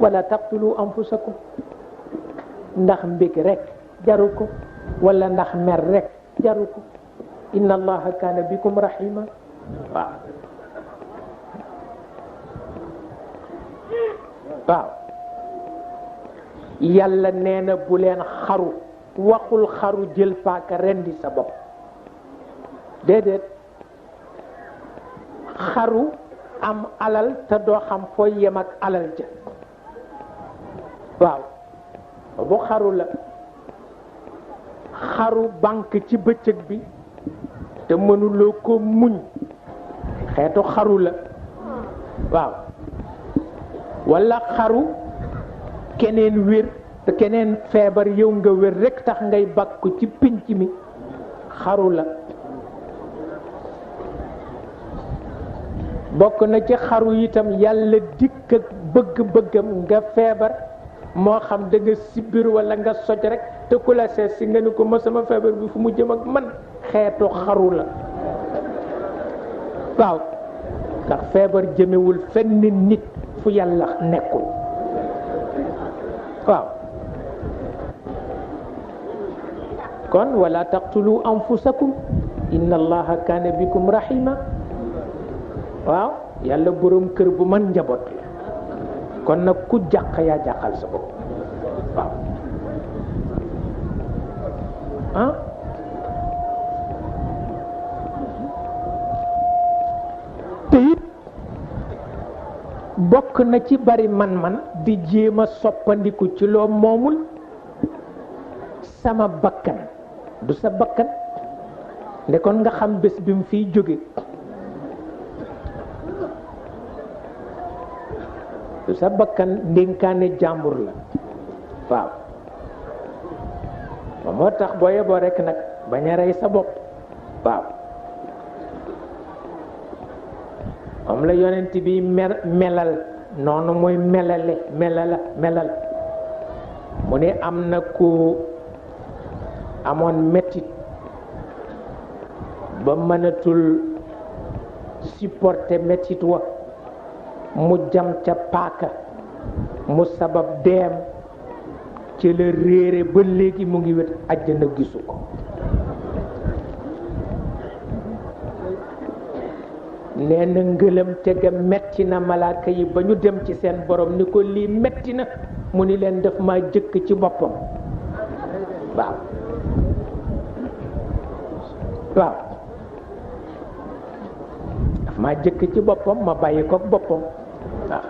wala taqtulu anfusakum ndax mbég rek jaru ko wala ndax mer rek jaru ko inna allaha kaana bikum rahima waaw waaw yàlla nee na bu leen xaru waxul xaru jël paaka rendi sa bopp déedéet xaru am alal te doo xam fooy yem ak alal ja waaw bu xaru la xaru banque ci bëccëg bi te mënuloo ko muñ xeetu xaru la waaw walla xaru keneen wér te keneen feebar yow nga wér rekk tax ngay bàkku ci pinc mi xaru la bokk na ci xaru itam yàlla dikk ak bëgg-bëggam nga feebar moo xam da nga sibir walla nga soj rekk te ku la seet si nga ni ko ma sama feebar bi fu mu jëm ak man xeetu xaru la waaw ndax feebar jëmewul fenn nit fu yàlla nekkul waaw kon wala taqtulu anfusakum inna allaha kaana bikum rahima waaw yàlla boroom kër bu man njaboot la kon nag ku jàq yaa jàqal sa bopp waaw ah te it bokk na ci bari man-man di jéem a soppandiku ci loo moomul sama bakkan du sa bakkan nde kon nga xam bés bi mu fiy jóge du sa bakkan ndénkaane jàmbur la waaw ba moo tax boo yeboo rekk nag bañ a rey sa bopp waaw moom la yonent bi melal noonu muy melal mu ne am na ku amoon mettit ba mënatul supporter mettit wa mu jam ca paaka mu sabab deem ci la réere ba léegi mu ngi wet àjjana gisu ko nee na ngëlam tega metti na malaaka yi ba ñu dem ci seen borom ni ko lii metti na mu ni leen def ma jëkk ci boppam waaw waaw daf ma jëkk ci boppam ma bàyyi ko boppam waaw